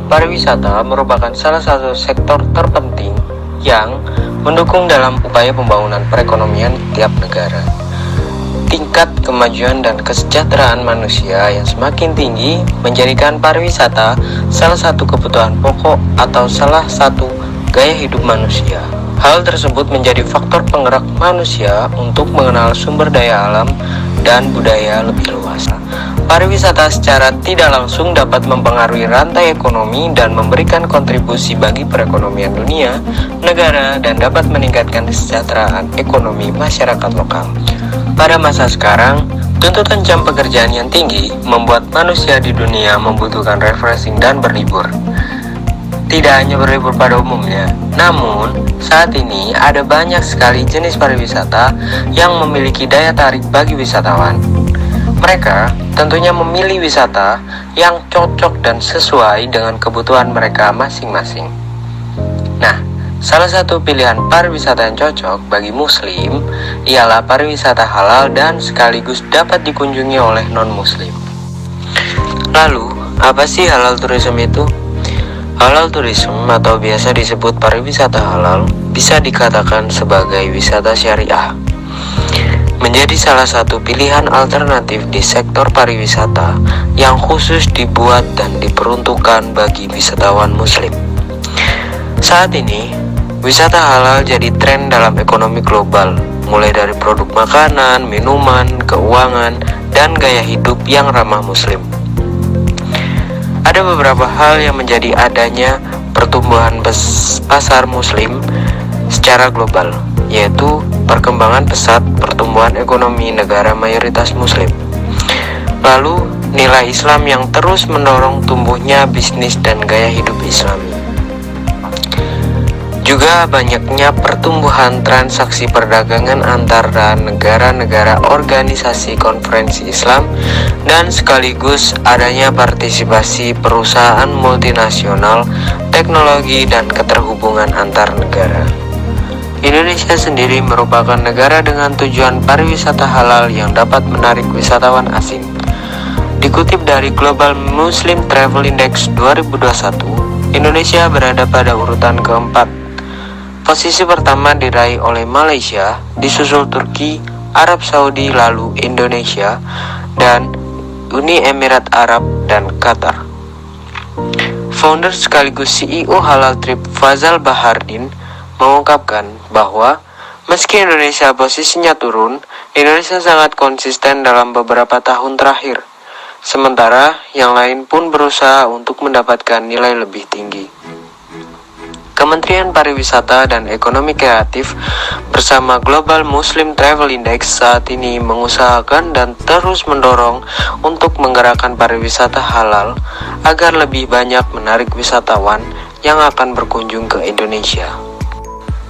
Pariwisata merupakan salah satu sektor terpenting yang mendukung dalam upaya pembangunan perekonomian tiap negara. Tingkat kemajuan dan kesejahteraan manusia yang semakin tinggi menjadikan pariwisata salah satu kebutuhan pokok atau salah satu gaya hidup manusia. Hal tersebut menjadi faktor penggerak manusia untuk mengenal sumber daya alam dan budaya lebih luas. Pariwisata secara tidak langsung dapat mempengaruhi rantai ekonomi dan memberikan kontribusi bagi perekonomian dunia, negara, dan dapat meningkatkan kesejahteraan ekonomi masyarakat lokal. Pada masa sekarang, tuntutan jam pekerjaan yang tinggi membuat manusia di dunia membutuhkan refreshing dan berlibur. Tidak hanya berlibur pada umumnya, namun saat ini ada banyak sekali jenis pariwisata yang memiliki daya tarik bagi wisatawan. Mereka tentunya memilih wisata yang cocok dan sesuai dengan kebutuhan mereka masing-masing. Nah, salah satu pilihan pariwisata yang cocok bagi muslim ialah pariwisata halal dan sekaligus dapat dikunjungi oleh non-muslim. Lalu, apa sih halal tourism itu? Halal tourism atau biasa disebut pariwisata halal bisa dikatakan sebagai wisata syariah. Menjadi salah satu pilihan alternatif di sektor pariwisata yang khusus dibuat dan diperuntukkan bagi wisatawan muslim. Saat ini, wisata halal jadi tren dalam ekonomi global, mulai dari produk makanan, minuman, keuangan, dan gaya hidup yang ramah muslim. Ada beberapa hal yang menjadi adanya pertumbuhan pasar muslim secara global, yaitu perkembangan pesat pertumbuhan ekonomi negara mayoritas muslim. Lalu, nilai Islam yang terus mendorong tumbuhnya bisnis dan gaya hidup Islami. Juga banyaknya pertumbuhan transaksi perdagangan antara negara-negara organisasi konferensi Islam dan sekaligus adanya partisipasi perusahaan multinasional, teknologi, dan keterhubungan antar negara. Indonesia sendiri merupakan negara dengan tujuan pariwisata halal yang dapat menarik wisatawan asing. Dikutip dari Global Muslim Travel Index 2021, Indonesia berada pada urutan keempat. Posisi pertama diraih oleh Malaysia, disusul Turki, Arab Saudi, lalu Indonesia, dan Uni Emirat Arab dan Qatar. Founder sekaligus CEO Halal Trip Fazal Bahardin mengungkapkan bahwa meski Indonesia posisinya turun, Indonesia sangat konsisten dalam beberapa tahun terakhir. Sementara yang lain pun berusaha untuk mendapatkan nilai lebih tinggi. Kementerian Pariwisata dan Ekonomi Kreatif bersama Global Muslim Travel Index saat ini mengusahakan dan terus mendorong untuk menggerakkan pariwisata halal agar lebih banyak menarik wisatawan yang akan berkunjung ke Indonesia.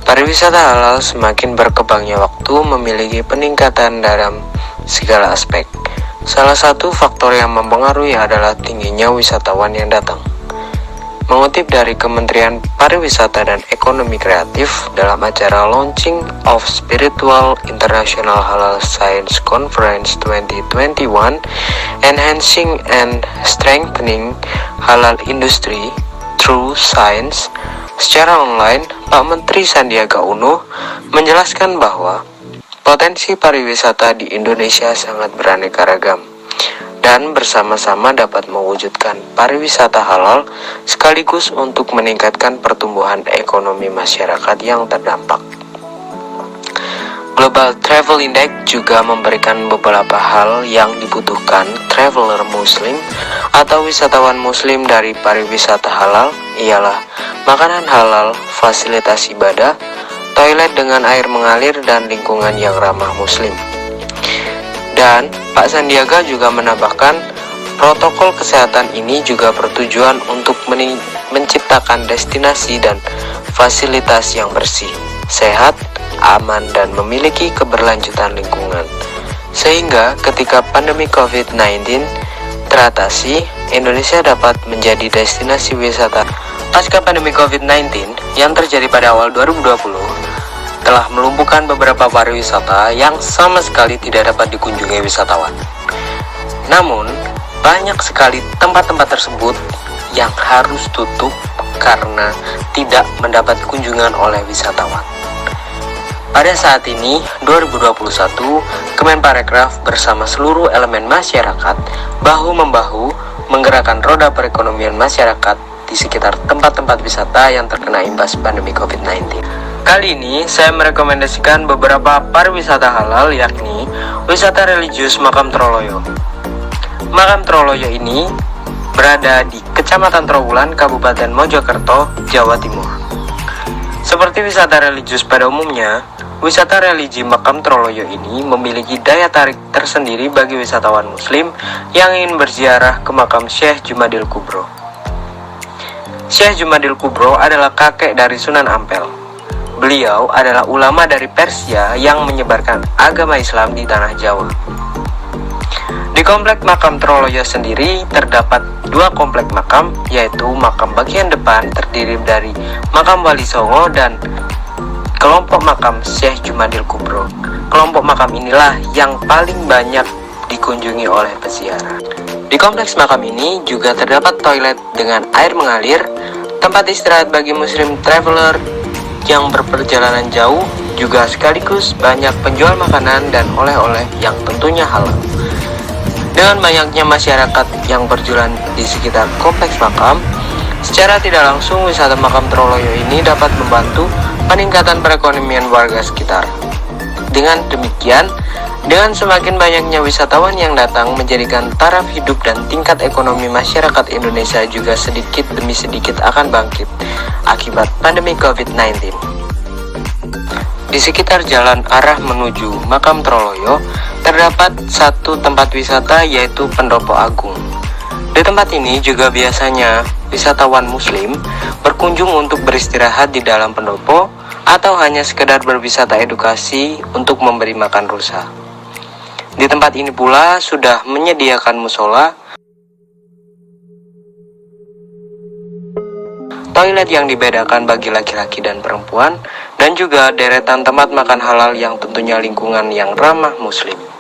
Pariwisata halal semakin berkembangnya waktu memiliki peningkatan dalam segala aspek. Salah satu faktor yang mempengaruhi adalah tingginya wisatawan yang datang. Mengutip dari Kementerian Pariwisata dan Ekonomi Kreatif dalam acara Launching of Spiritual International Halal Science Conference 2021, Enhancing and Strengthening Halal Industry Through Science, secara online, Pak Menteri Sandiaga Uno menjelaskan bahwa potensi pariwisata di Indonesia sangat beraneka ragam dan bersama-sama dapat mewujudkan pariwisata halal sekaligus untuk meningkatkan pertumbuhan ekonomi masyarakat yang terdampak. Global Travel Index juga memberikan beberapa hal yang dibutuhkan traveler muslim atau wisatawan muslim dari pariwisata halal, ialah makanan halal, fasilitas ibadah, toilet dengan air mengalir, dan lingkungan yang ramah muslim. Dan Pak Sandiaga juga menambahkan, protokol kesehatan ini juga bertujuan untuk menciptakan destinasi dan fasilitas yang bersih, sehat, aman, dan memiliki keberlanjutan lingkungan. Sehingga ketika pandemi COVID-19 teratasi, Indonesia dapat menjadi destinasi wisata. Pasca pandemi COVID-19 yang terjadi pada awal 2020, telah melumpuhkan beberapa pariwisata yang sama sekali tidak dapat dikunjungi wisatawan. Namun, banyak sekali tempat-tempat tersebut yang harus tutup karena tidak mendapat kunjungan oleh wisatawan. Pada saat ini, 2021, Kemenparekraf bersama seluruh elemen masyarakat bahu-membahu menggerakkan roda perekonomian masyarakat di sekitar tempat-tempat wisata yang terkena imbas pandemi COVID-19. Kali ini, saya merekomendasikan beberapa pariwisata halal, yakni wisata religius Makam Troloyo. Makam Troloyo ini berada di Kecamatan Trowulan, Kabupaten Mojokerto, Jawa Timur. Seperti wisata religius pada umumnya, wisata religi Makam Troloyo ini memiliki daya tarik tersendiri bagi wisatawan muslim yang ingin berziarah ke makam Syekh Jumadil Kubro. Syekh Jumadil Kubro adalah kakek dari Sunan Ampel. Beliau adalah ulama dari Persia yang menyebarkan agama Islam di tanah Jawa. Di komplek makam Troloyo sendiri terdapat dua komplek makam, yaitu makam bagian depan terdiri dari makam Wali Songo dan kelompok makam Syekh Jumadil Kubro. Kelompok makam inilah yang paling banyak dikunjungi oleh peziarah. Di kompleks makam ini juga terdapat toilet dengan air mengalir, tempat istirahat bagi muslim traveler yang berperjalanan jauh, juga sekaligus banyak penjual makanan dan oleh-oleh yang tentunya halal. Dengan banyaknya masyarakat yang berjualan di sekitar kompleks makam, secara tidak langsung wisata Makam Troloyo ini dapat membantu peningkatan perekonomian warga sekitar. Dengan demikian, dengan semakin banyaknya wisatawan yang datang menjadikan taraf hidup dan tingkat ekonomi masyarakat Indonesia juga sedikit demi sedikit akan bangkit akibat pandemi COVID-19. Di sekitar jalan arah menuju Makam Troloyo terdapat satu tempat wisata, yaitu Pendopo Agung. Di tempat ini juga biasanya wisatawan muslim berkunjung untuk beristirahat di dalam pendopo atau hanya sekedar berwisata edukasi untuk memberi makan rusa. Di tempat ini pula sudah menyediakan musola, toilet yang dibedakan bagi laki-laki dan perempuan, dan juga deretan tempat makan halal yang tentunya lingkungan yang ramah muslim.